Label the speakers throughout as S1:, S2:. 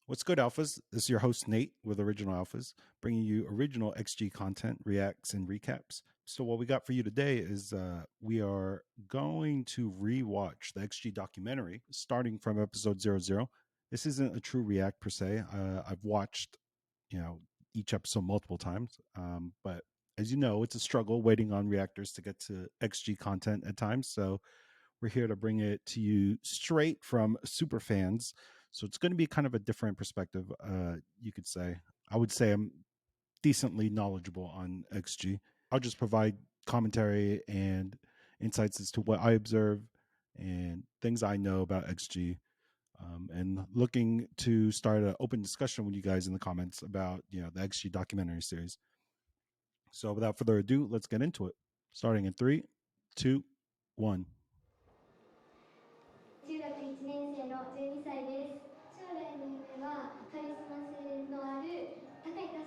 S1: What's good, Alphas? This is your host, Nate, with Original Alphas, bringing you original XG content, reacts, and recaps. So, what we got for you today is we are going to rewatch the XG documentary starting from episode 00. This isn't a true react per se. I've watched, each episode multiple times, but as you know, it's a struggle waiting on reactors to get to XG content at times. So, we're here to bring it to you straight from super fans. So it's going to be kind of a different perspective, you could say. I would say I'm decently knowledgeable on XG. I'll just provide commentary and insights as to what I observe and things I know about XG. And looking to start an open discussion with you guys in the comments about the XG documentary series. So without further ado, let's get into it. Starting in 3, 2, 1.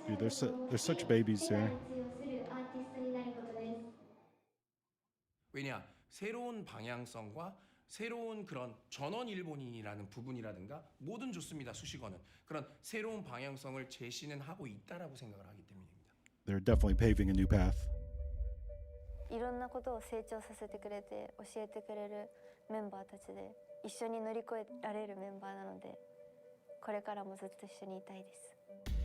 S1: Dude, they're such babies here.
S2: 왜냐? 새로운 방향성과 새로운 그런 전원 일본인이라는 부분이라든가 뭐든 좋습니다. 수식어는 그런 새로운 방향성을 제시는 하고 있다라고 생각을 하기 때문입니다.
S1: They're definitely paving a new path.
S3: いろんなことを成長させてくれて教えてくれるメンバーたちで一緒に乗り越えられるメンバーなのでこれからもずっと一緒にいたいです。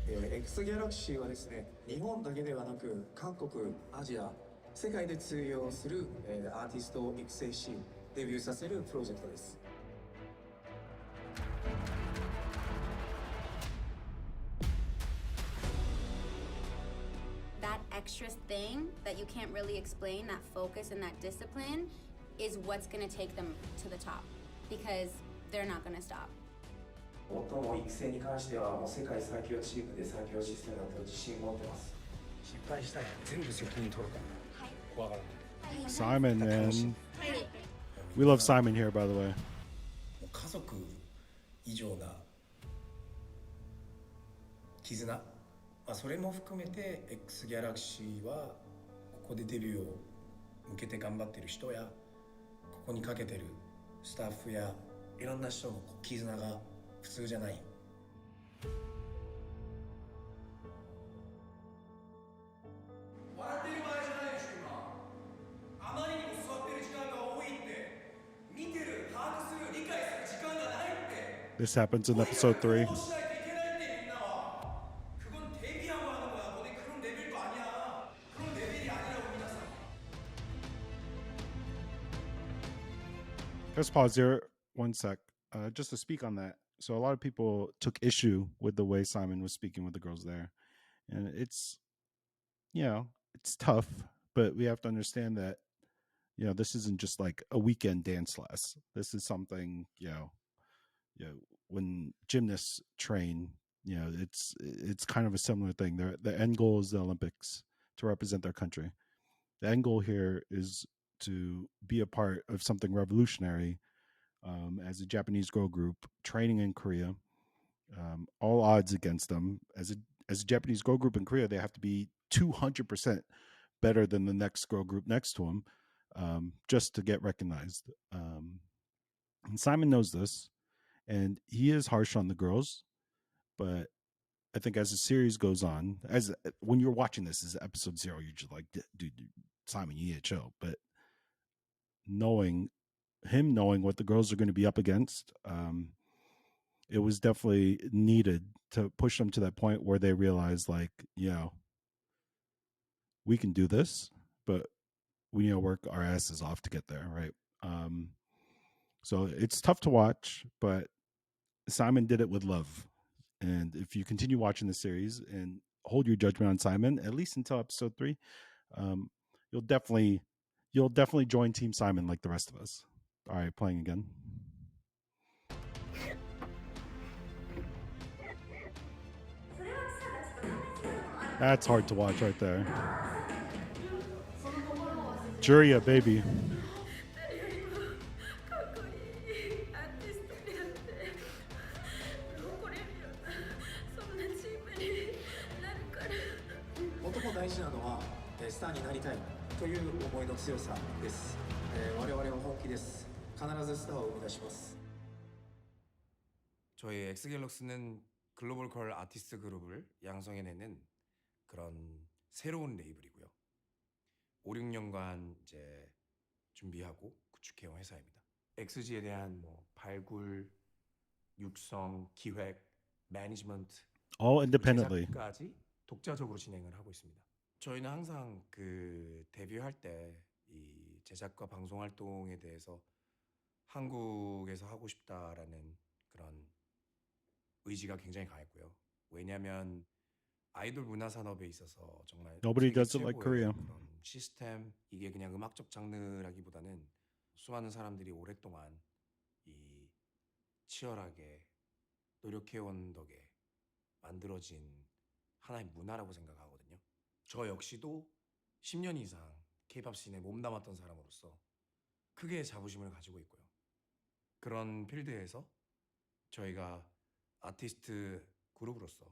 S4: XGALX はですね、日本だけではなく韓国、アジア、世界で通用するアーティストを育成しデビューさせるプロジェクトです。
S5: That extra thing that you can't really explain, that focus and that discipline, is what's going to take them to the top because they're not going to stop.
S4: 音の育成に関してはもう世界最強チームで最強システムだと自信持ってます。失敗したら全部責任取るから。怖がらない。
S1: Simon, man. We love Simon here, by the way.
S6: 家族以上な絆、それも含めて XGALX はここでデビューを向けて頑張ってる人やここにかけてるスタッフやいろんな人の絆が普通じゃない。
S2: 笑ってる場合じゃないでしょ今。あまりにも座ってる時間が多いって、見てる、把握する、理解する時間がないって。
S1: This happens in episode 3. Let's pause here 1 sec. Just to speak on that. So a lot of people took issue with the way Simon was speaking with the girls there. And it's, it's tough, but we have to understand that, this isn't just like a weekend dance class. This is something, when gymnasts train, it's kind of a similar thing. The end goal is the Olympics, to represent their country. The end goal here is to be a part of something revolutionary as a Japanese girl group training in Korea. All odds against them. As a Japanese girl group in Korea, they have to be 200% better than the next girl group next to them just to get recognized. And Simon knows this, and he is harsh on the girls, but I think as the series goes on, when you're watching this as episode 0, you're just like, dude, Simon, you need to chill. But knowing what the girls are going to be up against, it was definitely needed to push them to that point where they realize, like, we can do this, but we need to work our asses off to get there, right? So it's tough to watch, but Simon did it with love. And if you continue watching the series and hold your judgment on Simon, at least until episode 3, you'll definitely join Team Simon like the rest of us. All right, playing again. That's hard to watch right there. Juria, baby.
S2: 저희 엑스갤럭스는 글로벌 컬 아티스트 그룹을 양성해내는 그런 새로운 레이블이고요. 5, 6년간 이제 준비하고 구축해온 회사입니다. XG에 대한 뭐 발굴, 육성, 기획, 매니지먼트,
S1: All
S2: 그리고
S1: independently.
S2: 제작까지 독자적으로 진행을 하고 있습니다. 저희는 항상 그 데뷔할 때 이 제작과 방송 활동에 대해서 한국에서 하고 싶다라는 그런 의지가 굉장히 강했고요. 왜냐하면 아이돌 문화 산업에 있어서 정말
S1: Nobody
S2: 세계
S1: does it like
S2: 최고의
S1: Korea.
S2: 그런 시스템, 이게 그냥 음악적 장르라기보다는 수많은 사람들이 오랫동안 이 치열하게 노력해온 덕에 만들어진 하나의 문화라고 생각하거든요. 저 역시도 10년 이상 K-팝 씬에 몸담았던 사람으로서 크게 자부심을 가지고 있고요. 그런 필드에서 저희가 아티스트 그룹으로서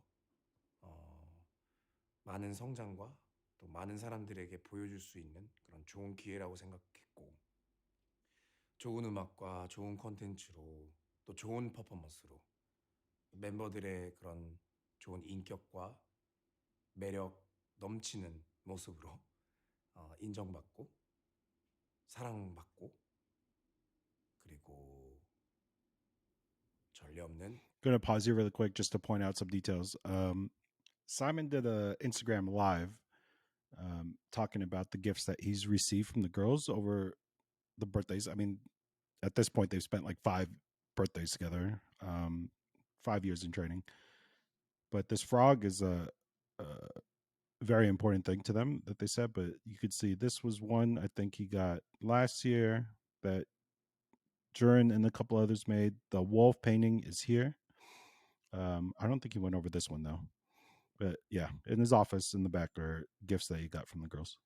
S2: 많은 성장과 또 많은 사람들에게 보여줄 수 있는 그런 좋은 기회라고 생각했고, 좋은 음악과 좋은 콘텐츠로 또 좋은 퍼포먼스로 멤버들의 그런 좋은 인격과 매력 넘치는 모습으로 인정받고 사랑받고 그리고 전례 없는
S1: Gonna pause you really quick just to point out some details. Simon did a Instagram live talking about the gifts that he's received from the girls over the birthdays. I mean, at this point, they've spent like 5 birthdays together, 5 years in training. But this frog is a very important thing to them that they said. But you could see this was one I think he got last year that Jurin and a couple others made. The wolf painting is here. I don't think he went over this one though. But yeah, in his office in the back are gifts that he got from the girls.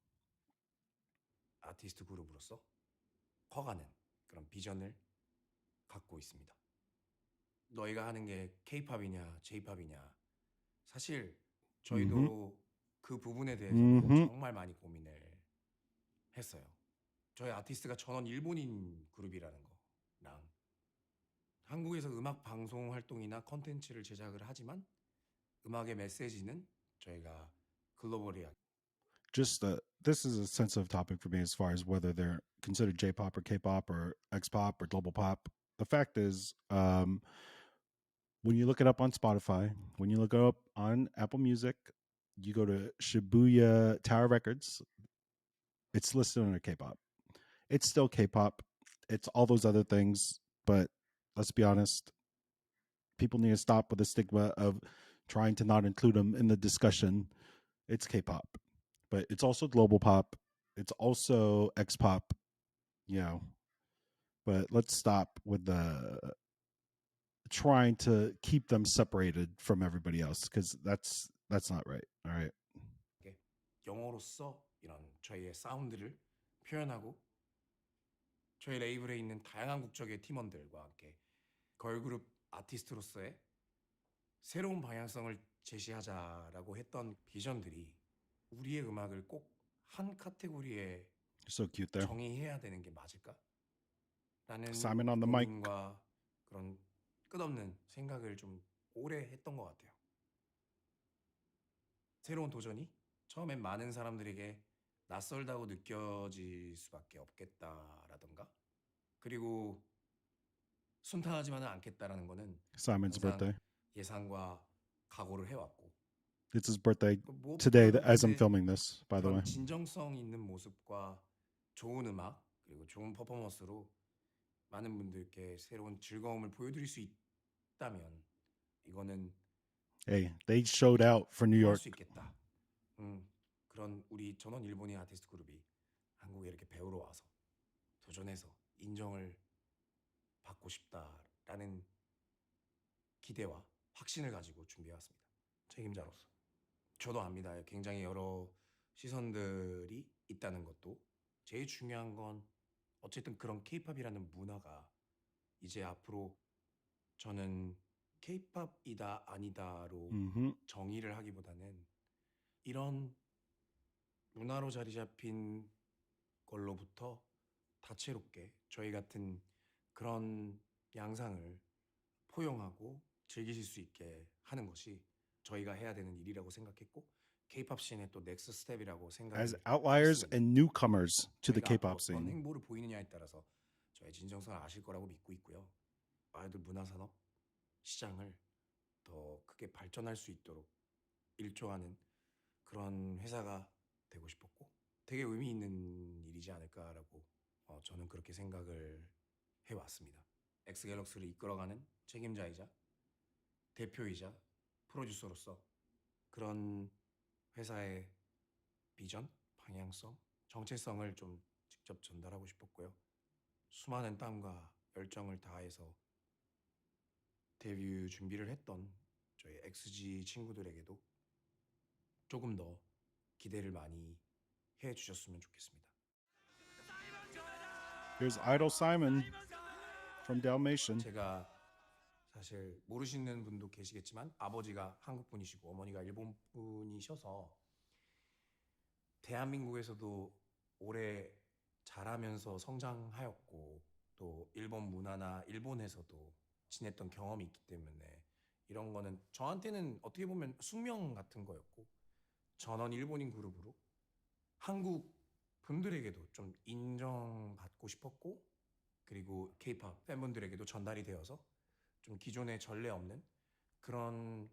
S2: 아티스트 그룹으로서 커가는 그런 비전을 갖고 있습니다. 너희가 하는 게 K-팝이냐 J-팝이냐, 사실 저희도 그 부분에 대해서는 정말 많이 고민을 했어요. 저희 아티스트가 전원 일본인 그룹이라는 거랑 한국에서 음악 방송 활동이나 컨텐츠를 제작을 하지만 음악의 메시지는 저희가 글로벌이
S1: Just this is a sensitive topic for me as far as whether they're considered J-pop or K-pop or X-pop or global pop. The fact is, when you look it up on Spotify, when you look it up on Apple Music, you go to Shibuya Tower Records, it's listed under K-pop. It's still K-pop. It's all those other things, but let's be honest, people need to stop with the stigma of trying to not include them in the discussion. It's K-pop, but it's also global pop. It's also X-pop, you know. But let's stop with the trying to keep them separated from everybody else because that's not right. All right.
S2: 영어로서 이런 저희의 사운드를 표현하고 저희 레이블에 있는 다양한 국적의 팀원들과 함께 걸그룹 아티스트로서의 새로운 방향성을 제시하자라고 했던 비전들이 우리의 음악을 꼭 한 카테고리에
S1: So cute there.
S2: 정의해야 되는 게 맞을까? 라는
S1: Simon on the mic.
S2: 고민과 그런 끝없는 생각을 좀 오래 했던 것 같아요. 새로운 도전이 처음엔 많은 사람들에게 낯설다고 느껴질 수밖에 없겠다라던가, 그리고 순탄하지만은 않겠다라는 거는
S1: Simon's
S2: 항상
S1: birthday.
S2: 예상과 각오를 해왔고,
S1: It's his birthday
S2: 무엇보다도
S1: today as I'm
S2: 근데
S1: filming this, by the way.
S2: 그런 진정성 있는 모습과 좋은 음악 그리고 좋은 퍼포먼스로 많은 분들께 새로운 즐거움을 보여드릴 수 있다면 이거는
S1: Hey, they showed out for New
S2: 할
S1: York.
S2: 수 있겠다. 그런 우리 전원 일본인 아티스트 그룹이 한국에 이렇게 배우러 와서 도전해서 인정을 받고 싶다라는 기대와 확신을 가지고 준비해왔습니다. 책임자로서 저도 압니다. 굉장히 여러 시선들이 있다는 것도. 제일 중요한 건 어쨌든 그런 K-팝이라는 문화가 이제 앞으로 저는 K-팝이다 아니다로 정의를 하기보다는 이런 문화로 자리 잡힌 걸로부터 다채롭게 저희 같은 그런 양상을 포용하고 즐기실 수 있게 하는 것이 저희가 해야 되는 일이라고 생각했고 K-pop 씬의 또 넥스트 스텝이라고
S1: As
S2: 생각을
S1: outliers
S2: 했습니다.
S1: and newcomers to the
S2: 저희가
S1: K-pop
S2: 앞으로 어떤
S1: scene.
S2: 행보를 보이느냐에 따라서 저의 진정성을 아실 거라고 믿고 있고요. 아이돌 문화산업 시장을 더 크게 발전할 수 있도록 일조하는 그런 회사가 되고 싶었고 되게 의미 있는 일이지 않을까라고 저는 그렇게 생각을 해왔습니다. 엑스갤럭스를 이끌어가는 책임자이자 대표이자 프로듀서로서 그런 회사의 비전, 방향성, 정체성을 좀 직접 전달하고 싶었고요. 수많은 땀과 열정을 다해서 데뷔 준비를 했던 저희 XG 친구들에게도 조금 더 기대를 많이 해주셨으면 좋겠습니다.
S1: Here's Idol Simon from Dalmatian.
S2: 제가 사실 모르시는 분도 계시겠지만 아버지가 한국 분이시고 어머니가 일본 분이셔서 대한민국에서도 오래 자라면서 성장하였고 또 일본 문화나 일본에서도 지냈던 경험이 있기 때문에 이런 거는 저한테는 어떻게 보면 숙명 같은 거였고 전원 일본인 그룹으로 한국 분들에게도 좀 인정받고 싶었고 그리고 K-pop 팬분들에게도 전달이 되어서 좀 기존에 전례 없는 그런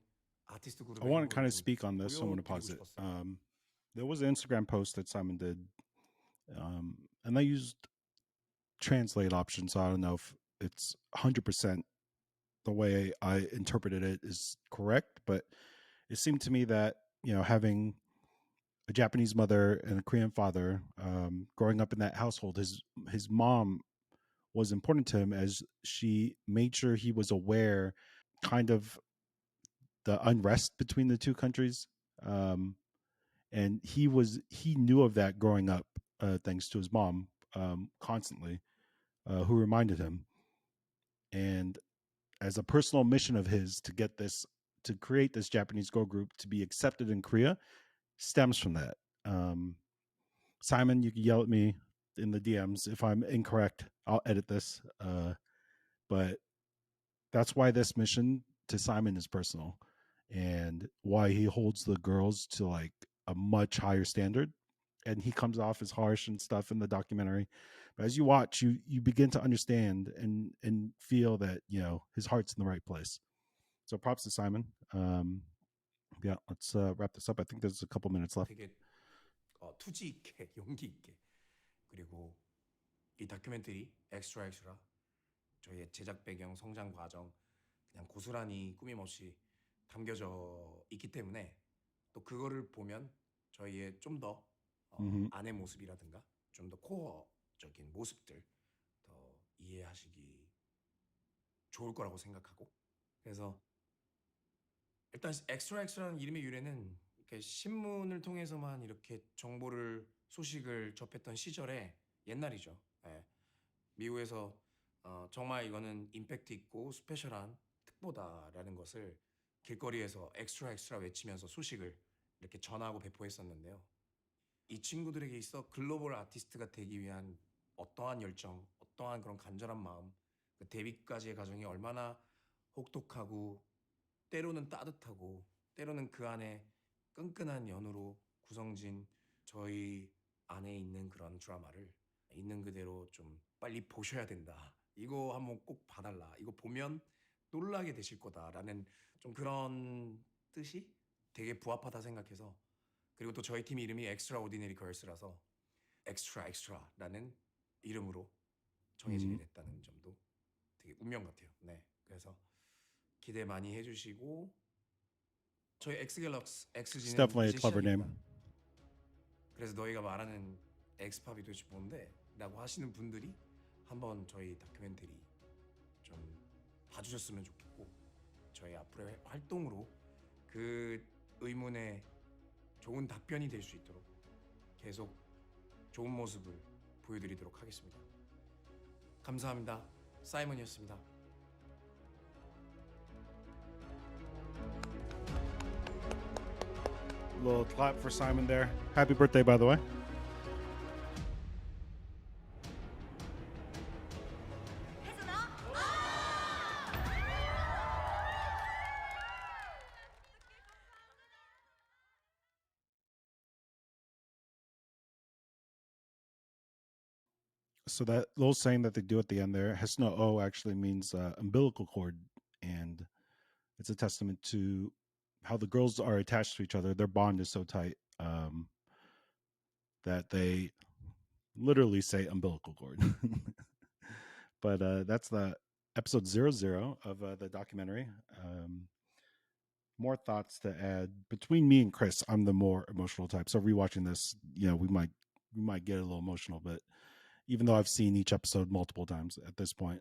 S2: 아티스트
S1: I
S2: 그룹의
S1: want to kind
S2: 행보를
S1: of
S2: 좀
S1: speak on this, so I'm going to
S2: 보여드리고
S1: pause it.
S2: 싶었어요.
S1: There was an Instagram post that Simon did, and I used translate option, so I don't know if it's 100% the way I interpreted it is correct, but it seemed to me that, you know, having a Japanese mother and a Korean father, growing up in that household, his mom was important to him as she made sure he was aware kind of the unrest between the two countries. And he knew of that growing up, thanks to his mom, constantly, who reminded him. And as a personal mission of his to create this Japanese girl group to be accepted in Korea stems from that. Simon, you can yell at me in the DMs if I'm incorrect. I'll edit this. But that's why this mission to Simon is personal and why he holds the girls to like a much higher standard. And he comes off as harsh and stuff in the documentary. But as you watch, you begin to understand and feel that, you know, his heart's in the right place. So props to Simon. Yeah, let's wrap this up. I think there's a couple minutes left.
S2: 되게 투지 있게 용기 있게 그리고 이 다큐멘터리 엑스트라 엑스트라 저희의 제작 배경 성장 과정 그냥 고스란히 꾸밈없이 담겨져 있기 때문에 또 그거를 보면 저희의 좀 더 안의 모습이라든가 좀 더 코어적인 모습들 더 이해하시기 좋을 거라고 생각하고 그래서 일단 엑스트라 엑스트라는 이름의 유래는 이렇게 신문을 통해서만 이렇게 정보를 소식을 접했던 시절에 옛날이죠. 예. 미국에서 정말 이거는 임팩트 있고 스페셜한 특보다라는 것을 길거리에서 엑스트라 엑스트라 외치면서 소식을 이렇게 전하고 배포했었는데요. 이 친구들에게 있어 글로벌 아티스트가 되기 위한 어떠한 열정, 어떠한 그런 간절한 마음, 그 데뷔까지의 과정이 얼마나 혹독하고 때로는 따뜻하고 때로는 그 안에 끈끈한 연으로 구성진 저희 안에 있는 그런 드라마를 있는 그대로 좀 빨리 보셔야 된다. 이거 한번 꼭 봐달라. 이거 보면 놀라게 되실 거다라는 좀 그런 뜻이 되게 부합하다 생각해서 그리고 또 저희 팀 이름이 Extraordinary Girls라서 XTRA XTRA라는 이름으로 정해지게 됐다는 점도 되게 운명 같아요. 네, 그래서 기대 많이 해주시고 저희 XGALX
S1: It's
S2: XG는
S1: definitely a
S2: 이제
S1: clever
S2: 시작입니다.
S1: name.
S2: 그래서 너희가 말하는 엑스팝이 도대체 뭔데? 라고 하시는 분들이 한번 저희 다큐멘터리 좀 봐주셨으면 좋겠고 저희 앞으로의 활동으로 그 의문에 좋은 답변이 될 수 있도록 계속 좋은 모습을 보여드리도록 하겠습니다. 감사합니다. 사이먼이었습니다.
S1: Little clap for Simon there. Happy birthday, by the way. So that little saying that they do at the end there, has no O, actually means umbilical cord, and it's a testament to how the girls are attached to each other. Their bond is so tight that they literally say umbilical cord. But that's the episode 00 of the documentary. More thoughts to add between me and Chris. I'm the more emotional type, so rewatching this, we might get a little emotional. But even though I've seen each episode multiple times at this point,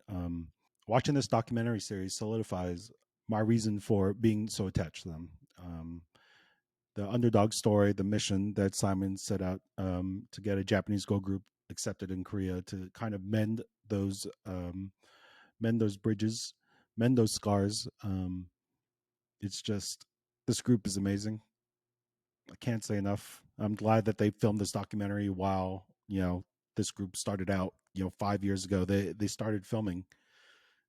S1: watching this documentary series solidifies my reason for being so attached to them. The underdog story, the mission that Simon set out to get a Japanese girl group accepted in Korea, to kind of mend those bridges, mend those scars. It's just, this group is amazing. I can't say enough. I'm glad that they filmed this documentary while this group started out. 5 years ago, they started filming,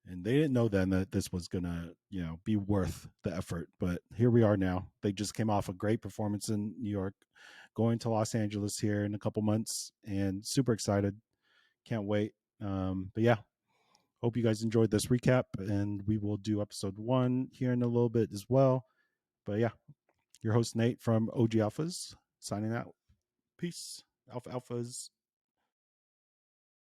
S1: and they didn't know then that this was gonna be worth the effort. But here we are now. They just came off a great performance in New York, going to Los Angeles here in a couple months, and super excited. Can't wait. But yeah, hope you guys enjoyed this recap, and we will do episode 1 here in a little bit as well. But yeah, your host Nate from OG Alphas signing out. Peace. Alpha Alphas.